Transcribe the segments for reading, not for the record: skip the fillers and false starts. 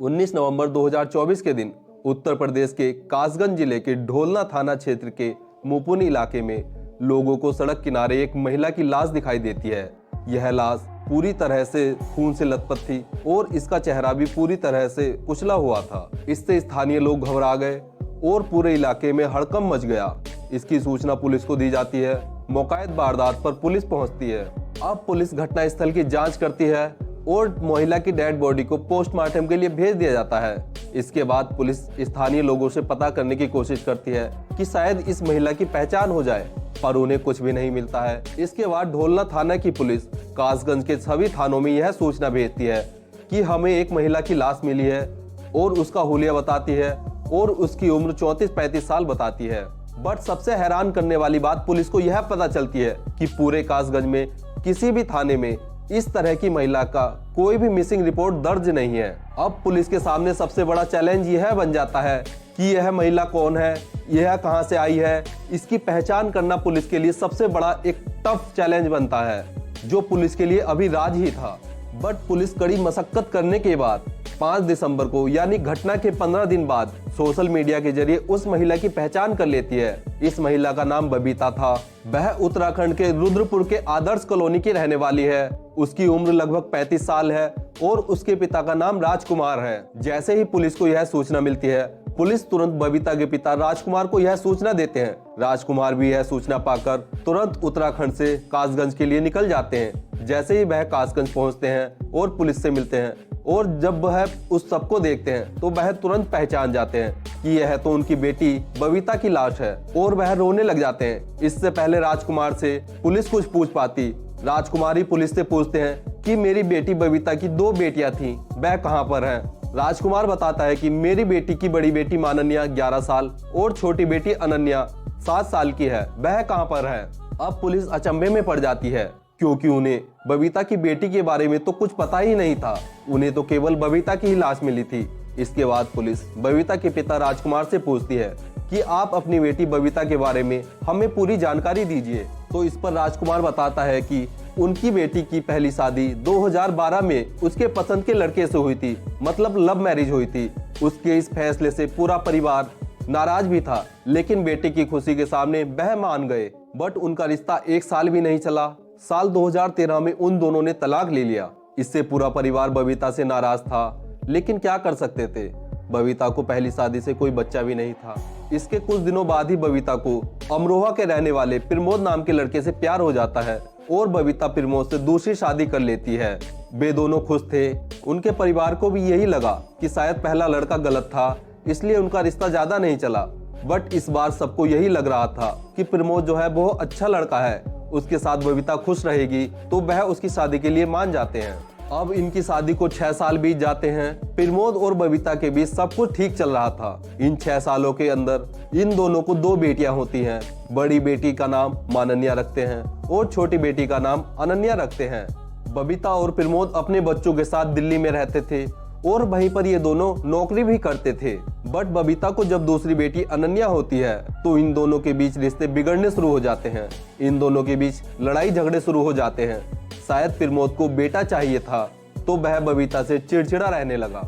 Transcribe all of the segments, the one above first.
19 नवंबर 2024 के दिन उत्तर प्रदेश के कासगंज जिले के ढोलना थाना क्षेत्र के मुपुनी इलाके में लोगों को सड़क किनारे एक महिला की लाश दिखाई देती है। यह लाश पूरी तरह से खून से लथपथ थी और इसका चेहरा भी पूरी तरह से कुचला हुआ था। इससे स्थानीय लोग घबरा गए और पूरे इलाके में हड़कंप मच गया। इसकी सूचना पुलिस को दी जाती है। मौकायत वारदात पर पुलिस पहुंचती है। अब पुलिस घटनास्थल की जांच करती है और महिला की डेड बॉडी को पोस्टमार्टम के लिए भेज दिया जाता है। इसके बाद पुलिस स्थानीय लोगों से पता करने की कोशिश करती है कि शायद इस महिला की पहचान हो जाए, पर उन्हें कुछ भी नहीं मिलता है। इसके बाद ढोलना थाना की पुलिस कासगंज के सभी थानों में यह सूचना भेजती है कि हमें एक महिला की लाश मिली है और उसका हुलिया बताती है और उसकी उम्र 34-35 साल बताती है। बट सबसे हैरान करने वाली बात पुलिस को यह पता चलती है कि पूरे कासगंज में किसी भी थाने में इस तरह की महिला का कोई भी मिसिंग रिपोर्ट दर्ज नहीं है। अब पुलिस के सामने सबसे बड़ा चैलेंज यह बन जाता है कि यह महिला कौन है, यह कहां से आई है। इसकी पहचान करना पुलिस के लिए सबसे बड़ा एक टफ चैलेंज बनता है, जो पुलिस के लिए अभी राज ही था। बट पुलिस कड़ी मशक्कत करने के बाद 5 दिसंबर को यानी घटना के 15 दिन बाद सोशल मीडिया के जरिए उस महिला की पहचान कर लेती है। इस महिला का नाम बबीता था। वह उत्तराखंड के रुद्रपुर के आदर्श कॉलोनी की रहने वाली है। उसकी उम्र लगभग 35 साल है और उसके पिता का नाम राजकुमार है। जैसे ही पुलिस को यह सूचना मिलती है, पुलिस तुरंत बबीता के पिता राजकुमार को यह सूचना देते हैं। राजकुमार भी यह सूचना पाकर तुरंत उत्तराखंड से कासगंज के लिए निकल जाते हैं। जैसे ही वह कासगंज पहुंचते हैं और पुलिस से मिलते हैं और जब वह उस सबको देखते हैं तो वह तुरंत पहचान जाते हैं कि यह तो उनकी बेटी बबीता की लाश है और वह रोने लग जाते हैं। इससे पहले राजकुमार से पुलिस कुछ पूछ पाती, राजकुमार ही पुलिस से पूछते हैं कि मेरी बेटी बबीता की 2 बेटियां थीं, वह कहां पर हैं। राजकुमार बताता है कि मेरी बेटी की बड़ी बेटी मानन्या 11 साल और छोटी बेटी अनन्या 7 साल की है, वह कहां पर है। अब पुलिस अचंभे में पड़ जाती है क्योंकि उन्हें बबीता की बेटी के बारे में तो कुछ पता ही नहीं था। उन्हें तो केवल बबीता की ही लाश मिली थी। इसके बाद पुलिस बबीता के पिता राजकुमार से पूछती है कि आप अपनी बेटी बबीता के बारे में हमें पूरी जानकारी दीजिए। तो इस पर राजकुमार बताता है कि उनकी बेटी की पहली शादी 2012 में उसके पसंद के लड़के से हुई थी, मतलब लव मैरिज हुई थी। उसके इस फैसले से पूरा परिवार नाराज भी था, लेकिन बेटे की खुशी के सामने वह मान गए। बट उनका रिश्ता 1 साल भी नहीं चला। साल 2013 में उन दोनों ने तलाक ले लिया। इससे पूरा परिवार बबीता से नाराज था, लेकिन क्या कर सकते थे। बबीता को पहली शादी से कोई बच्चा भी नहीं था। इसके कुछ दिनों बाद ही बबीता को अमरोहा के रहने वाले प्रमोद नाम के लड़के से प्यार हो जाता है और बबीता प्रमोद से दूसरी शादी कर लेती है। वे दोनों खुश थे। उनके परिवार को भी यही लगा कि शायद पहला लड़का गलत था, इसलिए उनका रिश्ता ज्यादा नहीं चला। बट इस बार सबको यही लग रहा था कि प्रमोद जो है बहुत अच्छा लड़का है, उसके साथ बबीता खुश रहेगी, तो वह उसकी शादी के लिए मान जाते हैं। अब इनकी शादी को 6 साल बीत जाते हैं। प्रमोद और बबीता के बीच सब कुछ ठीक चल रहा था। इन 6 सालों के अंदर इन दोनों को 2 बेटियां होती हैं। बड़ी बेटी का नाम मानन्या रखते हैं और छोटी बेटी का नाम अनन्या रखते हैं। बबीता और प्रमोद अपने बच्चों के साथ दिल्ली में रहते थे और वहीं पर ये दोनों नौकरी भी करते थे। बट बबीता को जब दूसरी बेटी अनन्या होती है तो इन दोनों के बीच रिश्ते बिगड़ने शुरू हो जाते हैं। इन दोनों के बीच लड़ाई झगड़े शुरू हो जाते हैं। शायद प्रमोद को बेटा चाहिए था तो वह बबीता से चिड़चिड़ा रहने लगा।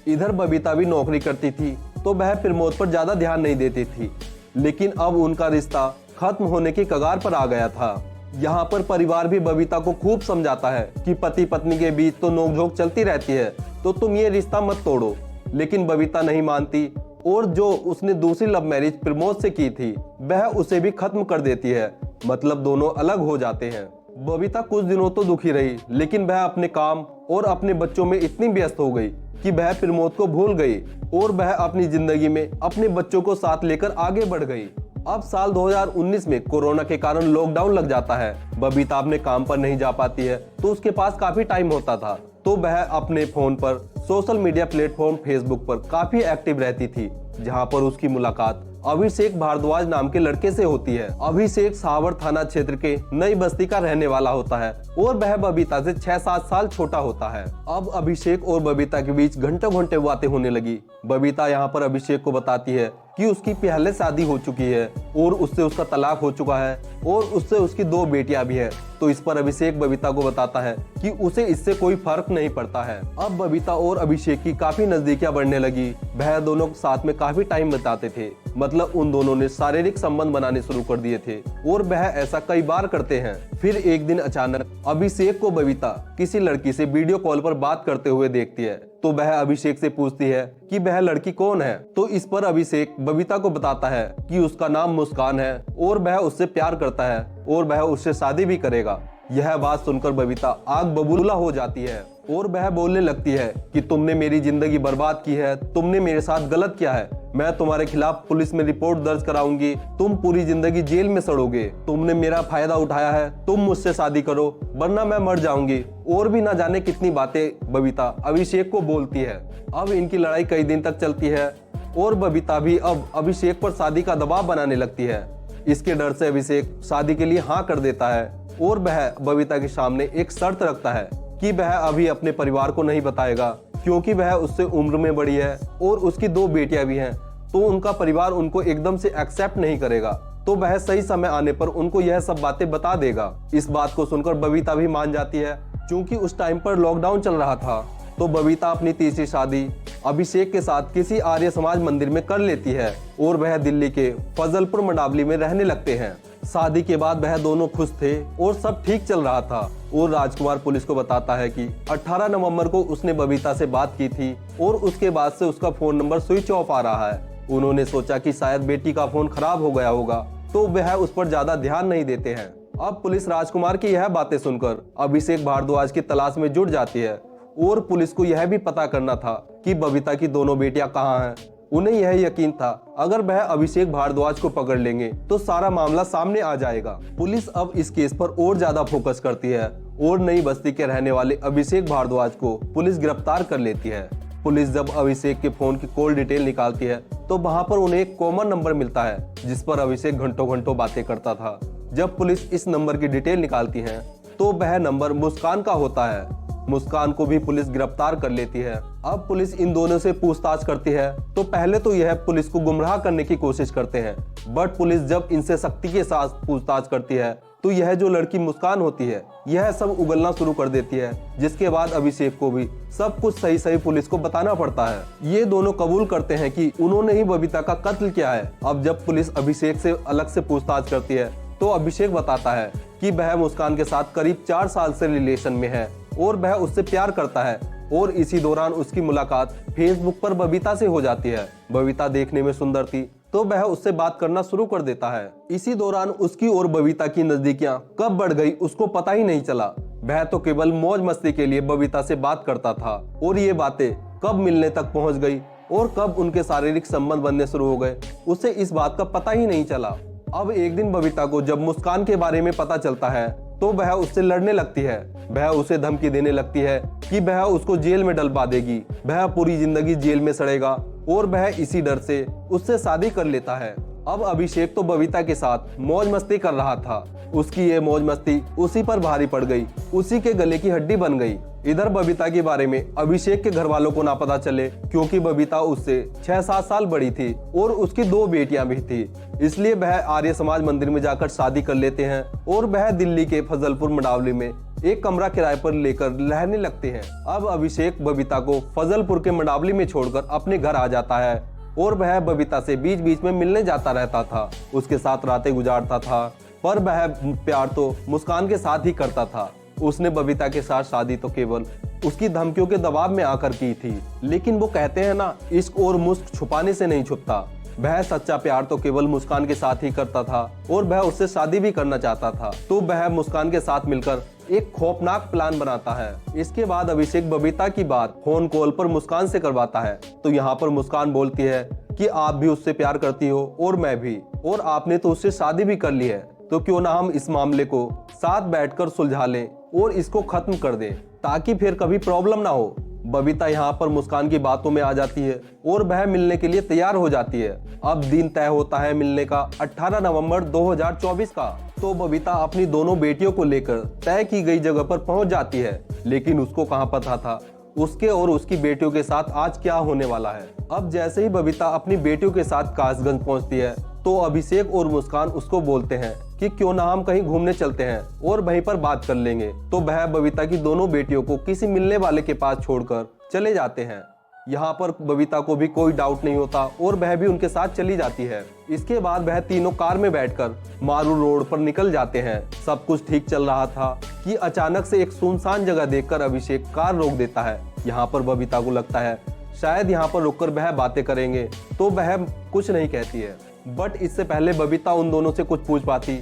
इधर बबीता भी नौकरी करती थी तो वह प्रमोद पर ज्यादा ध्यान नहीं देती थी, लेकिन अब उनका रिश्ता खत्म होने की कगार पर आ गया था। यहाँ पर परिवार भी बबीता को खूब समझाता है कि पति पत्नी के बीच तो नोकझोंक चलती रहती है, तो तुम ये रिश्ता मत तोड़ो। लेकिन बबीता नहीं मानती और जो उसने दूसरी लव मैरिज प्रमोद से की थी वह उसे भी खत्म कर देती है। मतलब दोनों अलग हो जाते हैं। बबीता कुछ दिनों तो दुखी रही, लेकिन वह अपने काम और अपने बच्चों में इतनी व्यस्त हो गई कि वह प्रमोद को भूल गई और वह अपनी जिंदगी में अपने बच्चों को साथ लेकर आगे बढ़ गई। अब साल 2019 में कोरोना के कारण लॉकडाउन लग जाता है। बबीता अपने काम पर नहीं जा पाती है, तो उसके पास काफी टाइम होता था, तो वह अपने फोन पर सोशल मीडिया प्लेटफॉर्म फेसबुक पर काफी एक्टिव रहती थी, जहां पर उसकी मुलाकात अभिषेक भारद्वाज नाम के लड़के से होती है। अभिषेक सावर थाना क्षेत्र के नई बस्ती का रहने वाला होता है और वह बबीता से 6-7 साल छोटा होता है। अब अभिषेक और बबीता के बीच घंटों घंटे बातें होने लगी। बबीता यहाँ पर अभिषेक को बताती है कि उसकी पहले शादी हो चुकी है और उससे उसका तलाक हो चुका है और उससे उसकी 2 बेटियां भी है। तो इस पर अभिषेक बबीता को बताता है कि उसे इससे कोई फर्क नहीं पड़ता है। अब बबीता और अभिषेक की काफी नजदीकियां बढ़ने लगी। वह दोनों साथ में काफी टाइम बिताते थे, मतलब उन दोनों ने शारीरिक संबंध बनाने शुरू कर दिए थे और वह ऐसा कई बार करते हैं। फिर एक दिन अचानक अभिषेक को बबीता किसी लड़की से वीडियो कॉल पर बात करते हुए देखती है। तो वह अभिषेक से पूछती है कि वह लड़की कौन है। तो इस पर अभिषेक बबीता को बताता है कि उसका नाम मुस्कान है और वह उससे प्यार करता है और वह उससे शादी भी करेगा। यह बात सुनकर बबीता आग बबूला हो जाती है और वह बोलने लगती है कि तुमने मेरी जिंदगी बर्बाद की है, तुमने मेरे साथ गलत किया है, मैं तुम्हारे खिलाफ पुलिस में रिपोर्ट दर्ज कराऊंगी, तुम पूरी जिंदगी जेल में सड़ोगे, तुमने मेरा फायदा उठाया है, तुम मुझसे शादी करो वरना मैं मर जाऊंगी। और भी ना जाने कितनी बातें बबीता अभिषेक को बोलती है। अब इनकी लड़ाई कई दिन तक चलती है और बबीता भी अब अभिषेक पर शादी का दबाव बनाने लगती है। इसके डर से अभिषेक शादी के लिए हाँ कर देता है और वह बबीता के सामने एक शर्त रखता है कि वह अभी अपने परिवार को नहीं बताएगा, क्योंकि वह उससे उम्र में बड़ी है और उसकी 2 बेटियां भी हैं, तो उनका परिवार उनको एकदम से एक्सेप्ट नहीं करेगा। तो वह सही समय आने पर उनको यह सब बातें बता देगा। इस बात को सुनकर बबीता भी मान जाती है। क्योंकि उस टाइम पर लॉकडाउन चल रहा था, तो बबीता अपनी तीसरी शादी अभिषेक के साथ किसी आर्य समाज मंदिर में कर लेती है और वह दिल्ली के फजलपुर मंडावली में रहने लगते हैं। शादी के बाद वह दोनों खुश थे और सब ठीक चल रहा था और राजकुमार पुलिस को बताता है कि 18 नवंबर को उसने बबीता से बात की थी और उसके बाद से उसका फोन नंबर स्विच ऑफ आ रहा है। उन्होंने सोचा कि शायद बेटी का फोन खराब हो गया होगा, तो वह उस पर ज्यादा ध्यान नहीं देते हैं। अब पुलिस राजकुमार की यह बातें सुनकर अभिषेक भारद्वाज की तलाश में जुट जाती है और पुलिस को यह भी पता करना था कि बबीता की दोनों बेटियां कहाँ हैं। उन्हें यह यकीन था अगर वह अभिषेक भारद्वाज को पकड़ लेंगे तो सारा मामला सामने आ जाएगा। पुलिस अब इस केस पर और ज्यादा फोकस करती है और नई बस्ती के रहने वाले अभिषेक भारद्वाज को पुलिस गिरफ्तार कर लेती है। पुलिस जब अभिषेक के फोन की कॉल डिटेल निकालती है तो वहां पर उन्हें एक कॉमन नंबर मिलता है जिस पर अभिषेक घंटों घंटों बातें करता था। जब पुलिस इस नंबर की डिटेल निकालती है तो वह नंबर मुस्कान का होता है। मुस्कान को भी पुलिस गिरफ्तार कर लेती है। अब पुलिस इन दोनों से पूछताछ करती है तो पहले तो यह पुलिस को गुमराह करने की कोशिश करते हैं, बट पुलिस जब इनसे सख्ती के साथ पूछताछ करती है तो यह जो लड़की मुस्कान होती है यह सब उगलना शुरू कर देती है, जिसके बाद अभिषेक को भी सब कुछ सही सही पुलिस को बताना पड़ता है। ये दोनों कबूल करते हैं कि उन्होंने ही बबीता का कत्ल किया है। अब जब पुलिस अभिषेक से अलग से पूछताछ करती है तो अभिषेक बताता है कि वह मुस्कान के साथ करीब 4 साल से रिलेशन में है और वह उससे प्यार करता है और इसी दौरान उसकी मुलाकात फेसबुक पर बबीता से हो जाती है। बबीता देखने में सुंदर थी तो वह उससे बात करना शुरू कर देता है। इसी दौरान उसकी और बबीता की नजदीकियां कब बढ़ गई उसको पता ही नहीं चला। वह तो केवल मौज मस्ती के लिए बबीता से बात करता था और ये बातें कब मिलने तक पहुंच गई और कब उनके शारीरिक संबंध बनने शुरू हो गए उसे इस बात का पता ही नहीं चला। अब एक दिन बबीता को जब मुस्कान के बारे में पता चलता है तो वह उससे लड़ने लगती है। वह उसे धमकी देने लगती है कि वह उसको जेल में डलवा देगी, वह पूरी जिंदगी जेल में सड़ेगा और वह इसी डर से उससे शादी कर लेता है। अब अभिषेक तो बबीता के साथ मौज मस्ती कर रहा था, उसकी ये मौज मस्ती उसी पर भारी पड़ गई, उसी के गले की हड्डी बन गई। इधर बबीता के बारे में अभिषेक के घर वालों को ना पता चले, क्योंकि बबीता उससे 6-7 साल बड़ी थी और उसकी 2 बेटियां भी थी, इसलिए वह आर्य समाज मंदिर में जाकर शादी कर लेते हैं और वह दिल्ली के फजलपुर मंडावली में एक कमरा किराए पर लेकर रहने लगते हैं। अब अभिषेक बबीता को फजलपुर के मंडावली में छोड़कर अपने घर आ जाता है और वह बबीता से बीच बीच में मिलने जाता रहता था, उसके साथ रातें गुजारता था, पर वह प्यार तो मुस्कान के साथ ही करता था। उसने बबीता के साथ शादी तो केवल उसकी धमकियों के दबाव में आकर की थी, लेकिन वो कहते हैं ना, इश्क और मुस्क छुपाने से नहीं छुपता। वह सच्चा प्यार तो केवल मुस्कान के साथ ही करता था और वह उससे शादी भी करना चाहता था। तो वह मुस्कान के साथ मिलकर एक खौफनाक प्लान बनाता है। इसके बाद अभिषेक बबीता की बात फोन कॉल पर मुस्कान से करवाता है। तो यहाँ पर मुस्कान बोलती है कि आप भी उससे प्यार करती हो और मैं भी, और आपने तो उससे शादी भी कर ली है, तो क्यों ना हम इस मामले को साथ बैठकर सुलझा लें और इसको खत्म कर दें, ताकि फिर कभी प्रॉब्लम ना हो। बबीता यहाँ पर मुस्कान की बातों में आ जाती है और वह मिलने के लिए तैयार हो जाती है। अब दिन तय होता है मिलने का 18 नवंबर 2024 का। तो बबीता अपनी दोनों बेटियों को लेकर तय की गई जगह पर पहुंच जाती है, लेकिन उसको कहां पता था उसके और उसकी बेटियों के साथ आज क्या होने वाला है। अब जैसे ही बबीता अपनी बेटियों के साथ कासगंज पहुंचती है तो अभिषेक और मुस्कान उसको बोलते हैं कि क्यों ना हम कहीं घूमने चलते हैं और वहीं पर बात कर लेंगे। तो वह बबीता की दोनों बेटियों को किसी मिलने वाले के पास छोड़कर चले जाते हैं। यहाँ पर बबीता को भी कोई डाउट नहीं होता और वह भी उनके साथ चली जाती है। इसके बाद वह तीनों कार में बैठकर मारू रोड पर निकल जाते हैं। सब कुछ ठीक चल रहा था कि अचानक से एक सुनसान जगह देखकर अभिषेक कार रोक देता है। यहाँ पर बबीता को लगता है शायद यहाँ पर रुककर वह बातें करेंगे, तो वह कुछ नहीं कहती है। बट इससे पहले बबीता उन दोनों से कुछ पूछ पाती,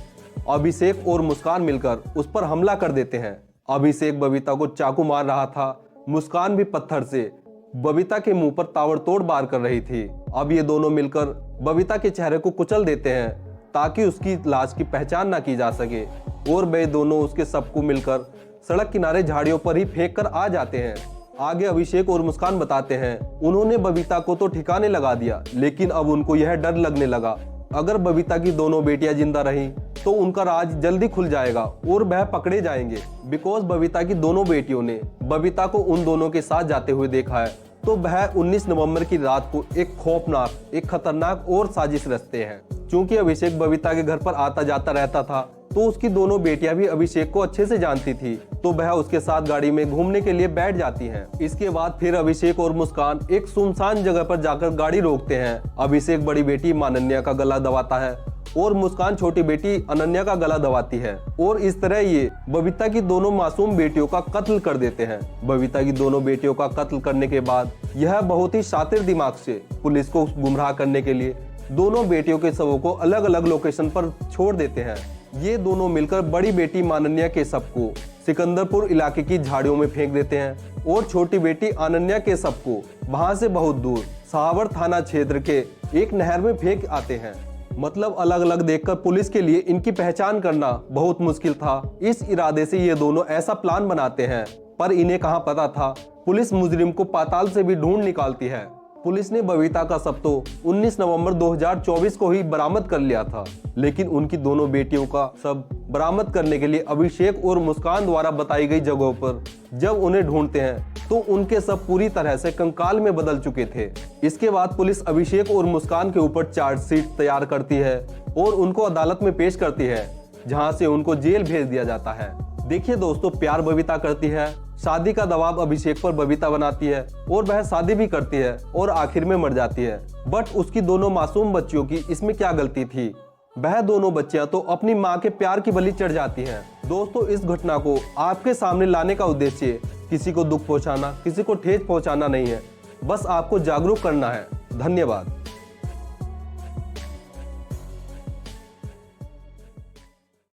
अभिषेक और मुस्कान मिलकर उस पर हमला कर देते हैं। अभिषेक बबीता को चाकू मार रहा था, मुस्कान भी पत्थर से बबीता के मुंह पर ताबड़तोड़ वार कर रही थी। अब ये दोनों मिलकर बबीता के चेहरे को कुचल देते हैं ताकि उसकी लाश की पहचान ना की जा सके, और वे दोनों उसके सबको मिलकर सड़क किनारे झाड़ियों पर ही फेंक कर आ जाते हैं। आगे अभिषेक और मुस्कान बताते हैं उन्होंने बबीता को तो ठिकाने लगा दिया, लेकिन अब उनको यह डर लगने लगा अगर बबीता की दोनों बेटियां जिंदा रहीं तो उनका राज जल्दी खुल जाएगा और वह पकड़े जाएंगे। बिकॉज बबीता की दोनों बेटियों ने बबीता को उन दोनों के साथ जाते हुए देखा है, तो वह 19 नवंबर की रात को एक खौफनाक, एक खतरनाक और साजिश रचते हैं। क्योंकि अभिषेक बबीता के घर पर आता जाता रहता था, तो उसकी दोनों बेटियां भी अभिषेक को अच्छे से जानती थी, तो वह उसके साथ गाड़ी में घूमने के लिए बैठ जाती हैं। इसके बाद फिर अभिषेक और मुस्कान एक सुनसान जगह पर जाकर गाड़ी रोकते हैं। अभिषेक बड़ी बेटी मानन्या का गला दबाता है और मुस्कान छोटी बेटी अनन्या का गला दबाती है, और इस तरह ये बबीता की दोनों मासूम बेटियों का कत्ल कर देते हैं। बबीता की दोनों बेटियों का कत्ल करने के बाद यह बहुत ही शातिर दिमाग से पुलिस को गुमराह करने के लिए दोनों बेटियों के शवों को अलग अलग लोकेशन पर छोड़ देते हैं। ये दोनों मिलकर बड़ी बेटी मानन्या के शव को सिकंदरपुर इलाके की झाड़ियों में फेंक देते हैं और छोटी बेटी अनन्या के शव को वहां से बहुत दूर सहावर थाना क्षेत्र के एक नहर में फेंक आते हैं। मतलब अलग अलग देखकर पुलिस के लिए इनकी पहचान करना बहुत मुश्किल था। इस इरादे से ये दोनों ऐसा प्लान बनाते हैं, पर इन्हें कहाँ पता था पुलिस मुजरिम को पाताल से भी ढूंढ निकालती है। पुलिस ने बबीता का शव तो 19 नवंबर 2024 को ही बरामद कर लिया था, लेकिन उनकी दोनों बेटियों का शव बरामद करने के लिए अभिषेक और मुस्कान द्वारा बताई गई जगहों पर जब उन्हें ढूंढते हैं तो उनके शव पूरी तरह से कंकाल में बदल चुके थे। इसके बाद पुलिस अभिषेक और मुस्कान के ऊपर चार्जशीट तैयार करती है और उनको अदालत में पेश करती है, जहां से उनको जेल भेज दिया जाता है। देखिए दोस्तों, प्यार बबीता करती है, शादी का दबाव अभिषेक पर बबीता बनाती है और वह शादी भी करती है और आखिर में मर जाती है। बट उसकी दोनों मासूम बच्चियों की इसमें क्या गलती थी? वह दोनों बच्चियां तो अपनी माँ के प्यार की बलि चढ़ जाती हैं। दोस्तों, इस घटना को आपके सामने लाने का उद्देश्य किसी को दुख पहुंचाना, किसी को ठेस पहुंचाना नहीं है, बस आपको जागरूक करना है। धन्यवाद।